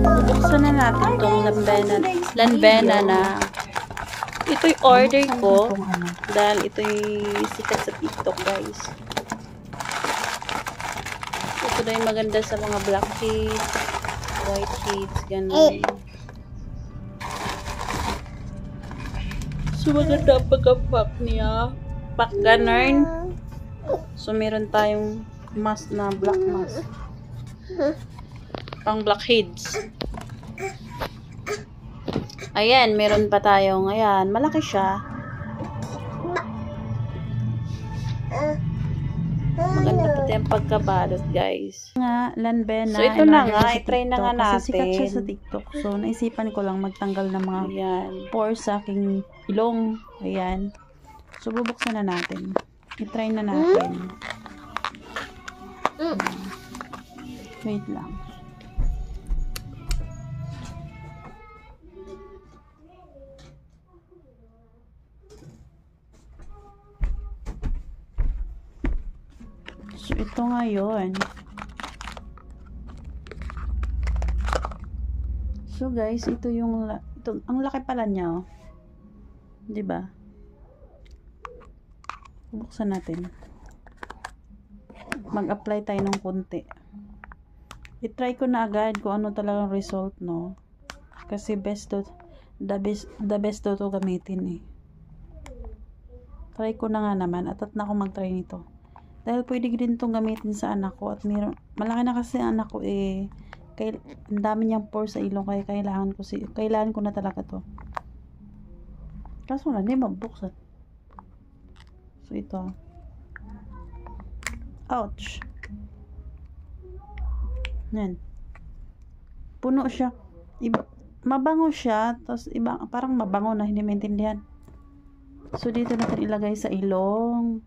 Bubuksan na natin tong Lanvena na ito'y order ko dahil ito'y sikat sa TikTok, guys. Ito na yung maganda sa mga black sheets, white sheets, ganun. So, maganda ang pagka-pack niya. Pack ganun. So, meron tayong mask na black mask. Pang blackheads. Ayan, meron pa tayong, ayan, malaki siya. Maganda pati ang pagkabalot, guys. Lanvena. So, ito na nga, i-try na nga natin. Kasi sikat siya sa TikTok. So, naisipan ko lang magtanggal ng mga pores sa aking ilong. Ayan. So, bubuksan na natin. I-try na natin. Wait lang. So, ito nga yun. So, guys, ito yung ang laki pala niya, oh. Diba? Buksan natin. Mag-apply tayo ng konti. I-try ko na agad kung ano talagang result, no? Kasi the best to gamitin, eh. Try ko na nga naman. At na ako mag-try nito. Dahil pwede din itong gamitin sa anak ko. At malaki na kasi ang anak ko, eh. Ang dami niyang pores sa ilong. Kaya kailangan ko na talaga to. Kaso wala, hindi mabuksan. So, ito. Ouch. Yan. Puno siya. Mabango siya. Tapos, parang mabango na. Hindi maintindihan. So, dito natin ilagay sa ilong.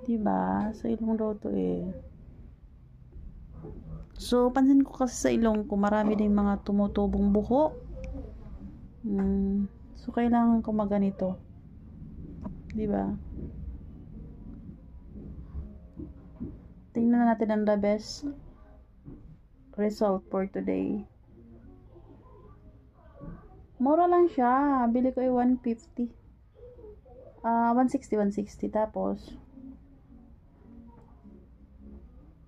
Diba? Sa ilong daw to, eh. So, pansin ko kasi sa ilong ko, marami din mga tumutubong buhok. So, kailangan ko maganito. Diba? Tingnan natin ang the best result for today. Mura lang siya. Bili ko ay 150. 160. Tapos,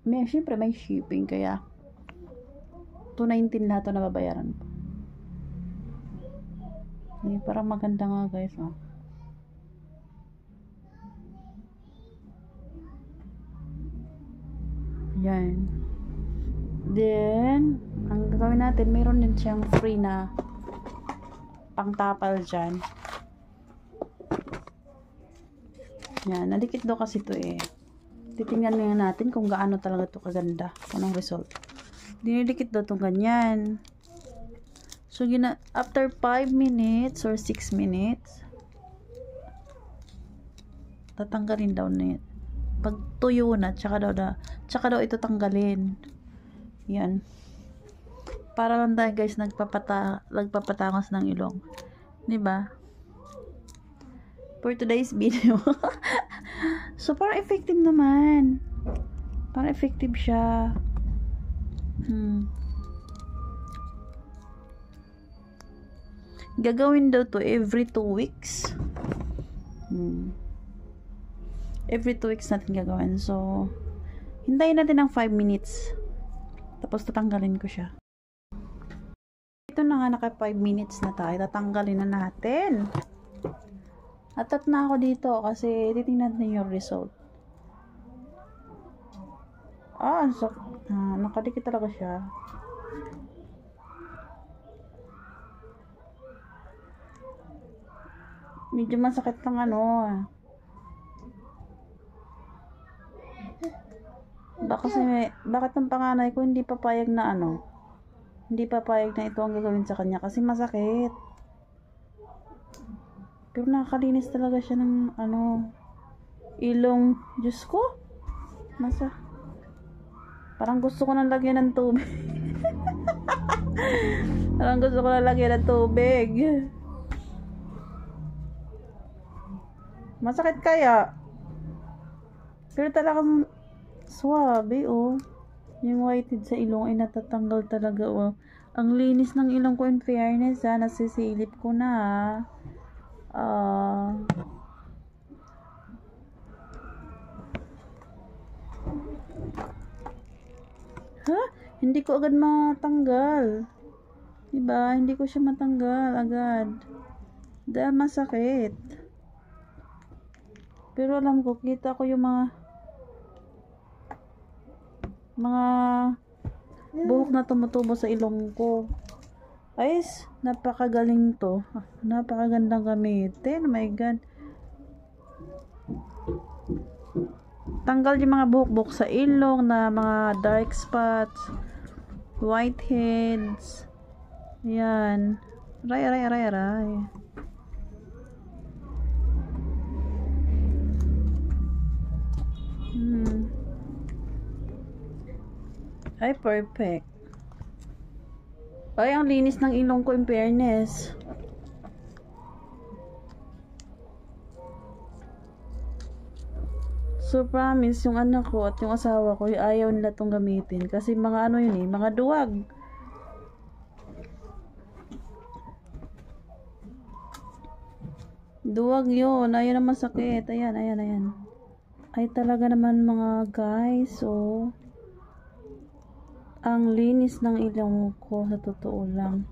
syempre may shipping. Kaya, 219 lahat ito na babayaran ko. Parang maganda nga, guys. Oh. Yan. Then, ang gagawin natin, mayroon din siyang free na pangtapal dyan. Yan. Nadikit daw kasi ito, eh. Titingnan nga natin kung gaano talaga ito kaganda. Anong result. Dinidikit daw itong ganyan. So, after 5 minutes or 6 minutes, tatanggalin daw na yan. Pag tuyo na, tsaka daw ito tanggalin. Yan. Para lang tayo, guys, nagpapatangos ng ilong. Diba? For today's video. So, parang effective naman. Parang effective siya. Gagawin daw to every 2 weeks. Every 2 weeks natin gagawin. So, hintayin natin ng 5 minutes. Tapos, tatanggalin ko siya. Ito na nga, naka 5 minutes na tayo. Tatanggalin na natin. Atat na ako dito kasi titingnan natin yung result. Nakadikit talaga siya. Medyo masakit ng bakit ang panganay ko hindi papayag na hindi papayag na ito ang gagawin sa kanya kasi masakit. Pero nakakalinis talaga siya ng ilong. Diyos ko, parang gusto ko nang lagyan ng tubig. Parang gusto ko nang lagyan ng tubig. Masakit kaya. Pero talagang Swabe, oh. Yung whitehead sa ilong ay natatanggal talaga, oh. Ang linis ng ilong ko, in fairness, ha. Nasisilip ko na, ha. Ha? Hindi ko agad matanggal. Diba? Hindi ko siya matanggal agad. Dahil masakit. Pero alam ko, kita ko yung mga buhok na tumutubo sa ilong ko. Ayos, napakagaling to. Napakagandang gamitin. Oh my God. Tanggal yung mga buhok-buhok sa ilong na mga dark spots, whiteheads. Yan. Aray. Ay, perfect. Ay, ang linis ng ilong ko, in fairness. So, promise, yung anak ko at yung asawa ko, ayaw nila itong gamitin. Kasi mga ano yun eh, mga duwag. Duwag yun. Ayaw na masakit. Ayan. Ay, talaga naman mga guys, oh. Ang linis ng ilong ko, sa totoo lang.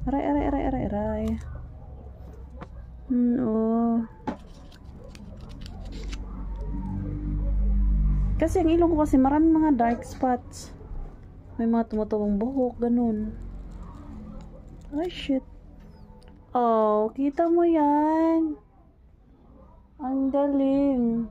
Aray. Oh. Kasi ang ilong ko kasi maraming mga dark spots. May mga tumutubong buhok, ganun. Ay, shit. Oh, kita mo yan. Ang galing.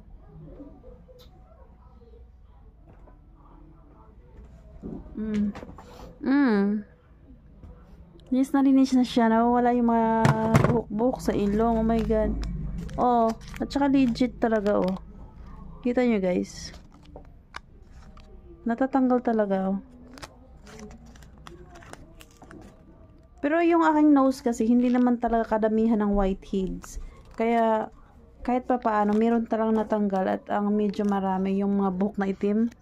Linis na siya. Nawawala yung mga buhok-buhok sa ilong. Oh my God. Oh, at saka legit talaga, oh. Kita nyo, guys. Natatanggal talaga, oh. Pero yung aking nose kasi, hindi naman talaga kadamihan ng whiteheads. Kaya, kahit pa paano, meron talagang natanggal at ang medyo marami yung mga buhok na itim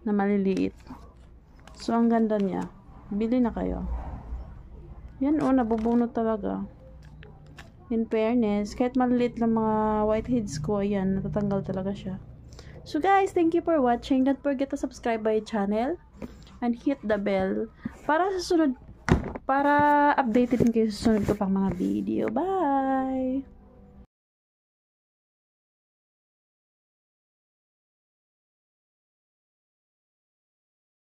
na maliliit. So, ang ganda niya. Bili na kayo. Yan, oh, nabubunot talaga. In fairness, kahit maliliit lang mga whiteheads ko, ayan, natatanggal talaga siya. So, guys, thank you for watching. Don't forget to subscribe my channel and hit the bell para updated din kayo sa susunod ko pang mga video. Bye!